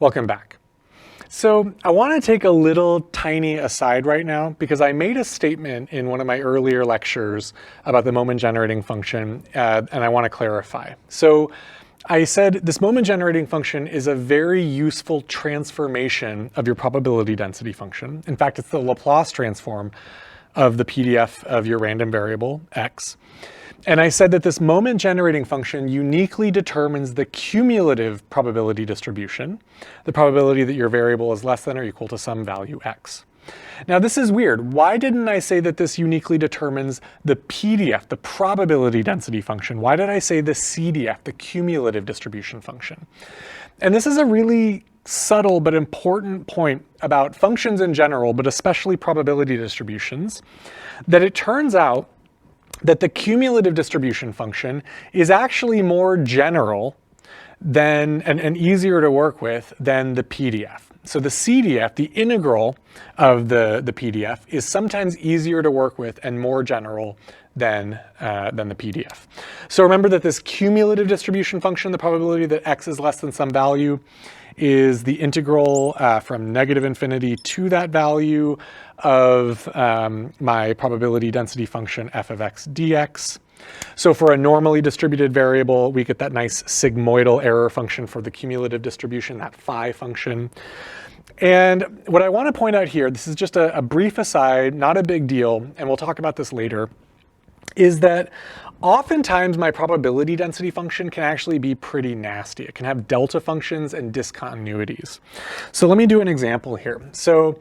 Welcome back. So I want to take a little tiny aside right now because I made a statement in one of my earlier lectures about the moment generating function, and I want to clarify. So I said this moment generating function is a very useful transformation of your probability density function. In fact, it's the Laplace transform of the PDF of your random variable x. And I said that this moment generating function uniquely determines the cumulative probability distribution, the probability that your variable is less than or equal to some value x. Now this is weird. Why didn't I say that this uniquely determines the PDF, the probability density function? Why did I say the CDF, the cumulative distribution function? And this is a really subtle but important point about functions in general, but especially probability distributions, that it turns out that the cumulative distribution function is actually more general than and easier to work with than the PDF. So the CDF, the integral of the PDF, is sometimes easier to work with and more general than the PDF. So remember that this cumulative distribution function, the probability that x is less than some value, is the integral from negative infinity to that value of my probability density function f of x dx. So for a normally distributed variable, we get that nice sigmoidal error function for the cumulative distribution, that phi function. And what I want to point out here, this is just a brief aside, not a big deal, and we'll talk about this later, is that oftentimes my probability density function can actually be pretty nasty. It can have delta functions and discontinuities. So let me do an example here. So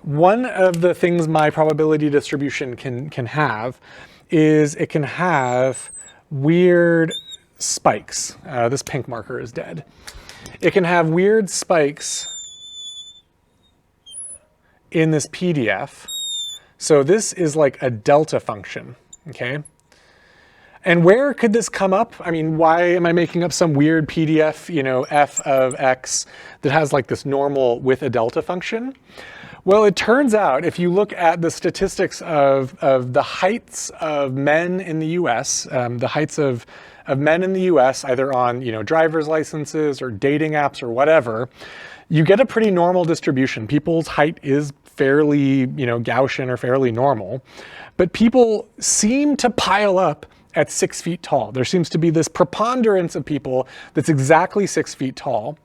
one of the things my probability distribution can have is it can have weird spikes. This pink marker is dead. It can have weird spikes in this PDF. So this is like a delta function, okay? And where could this come up? I mean, why am I making up some weird PDF, f of x that has like this normal with a delta function? Well, it turns out if you look at the statistics of the heights of men in the US, the heights of men in the US, either on driver's licenses or dating apps or whatever, you get a pretty normal distribution. People's height is fairly Gaussian or fairly normal, but people seem to pile up at 6 feet tall. There seems to be this preponderance of people that's exactly 6 feet tall.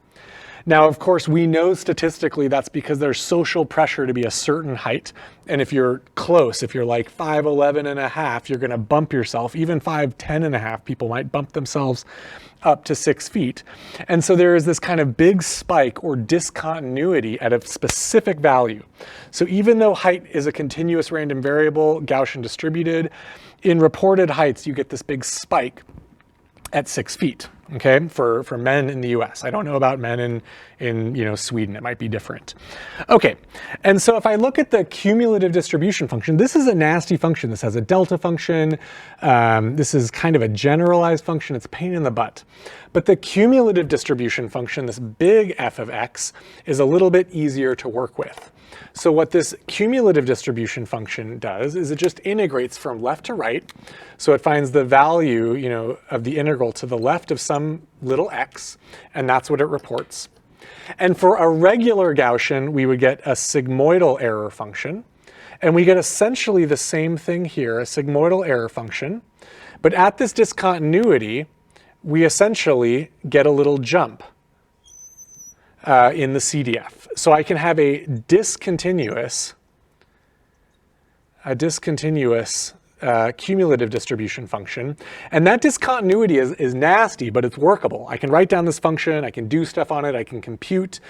Now, of course, we know statistically that's because there's social pressure to be a certain height. And if you're close, if you're like 5'11 and a half, you're gonna bump yourself. Even 5'10 and a half, people might bump themselves up to 6 feet. And so there is this kind of big spike or discontinuity at a specific value. So even though height is a continuous random variable, Gaussian distributed, in reported heights, you get this big spike at 6 feet, okay, for men in the US. I don't know about men in Sweden. It might be different. Okay, and so if I look at the cumulative distribution function, this is a nasty function. This has a delta function. This is kind of a generalized function. It's a pain in the butt. But the cumulative distribution function, this big f of x, is a little bit easier to work with. So what this cumulative distribution function does is it just integrates from left to right. So it finds the value, of the integral to the left of some little x, and that's what it reports. And for a regular Gaussian, we would get a sigmoidal error function. And we get essentially the same thing here, a sigmoidal error function. But at this discontinuity, we essentially get a little jump in the CDF. So I can have a discontinuous cumulative distribution function. And that discontinuity is nasty, but it's workable. I can write down this function, I can do stuff on it, I can compute.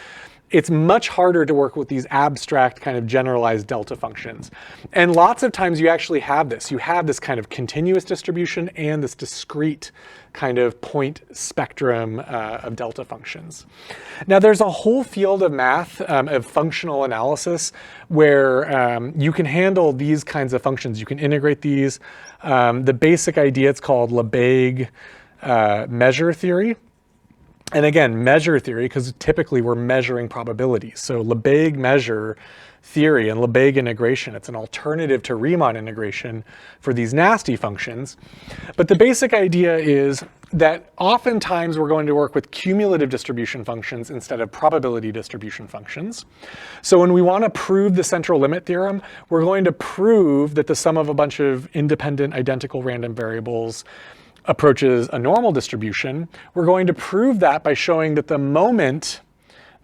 It's much harder to work with these abstract kind of generalized delta functions. And lots of times you actually have this. You have this kind of continuous distribution and this discrete kind of point spectrum of delta functions. Now there's a whole field of math, of functional analysis, where you can handle these kinds of functions. You can integrate these. The basic idea, it's called Lebesque measure theory. And again, measure theory, because typically we're measuring probabilities. So Lebesque measure theory and Lebesque integration, it's an alternative to Riemann integration for these nasty functions. But the basic idea is that oftentimes we're going to work with cumulative distribution functions instead of probability distribution functions. So when we want to prove the central limit theorem, we're going to prove that the sum of a bunch of independent identical random variables approaches a normal distribution. We're going to prove that by showing that the moments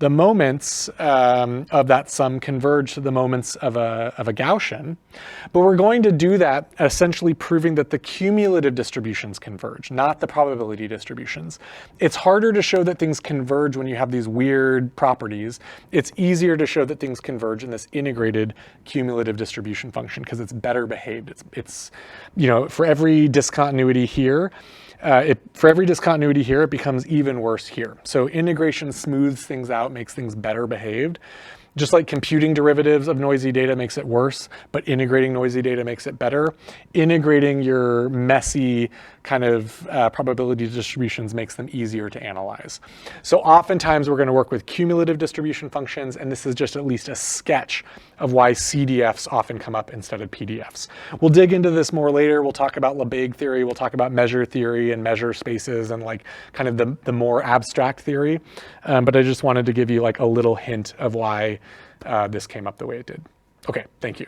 of that sum converge to the moments of a Gaussian. But we're going to do that essentially proving that the cumulative distributions converge, not the probability distributions. It's harder to show that things converge when you have these weird properties. It's easier to show that things converge in this integrated cumulative distribution function because it's better behaved. It's for every discontinuity here, it becomes even worse here. So integration smooths things out, makes things better behaved. Just like computing derivatives of noisy data makes it worse, but integrating noisy data makes it better. Integrating your messy kind of probability distributions makes them easier to analyze. So oftentimes we're going to work with cumulative distribution functions, and this is just at least a sketch of why CDFs often come up instead of PDFs. We'll dig into this more later. We'll talk about Lebesque theory. We'll talk about measure theory and measure spaces and like kind of the more abstract theory. But I just wanted to give you like a little hint of why this came up the way it did. Okay, thank you.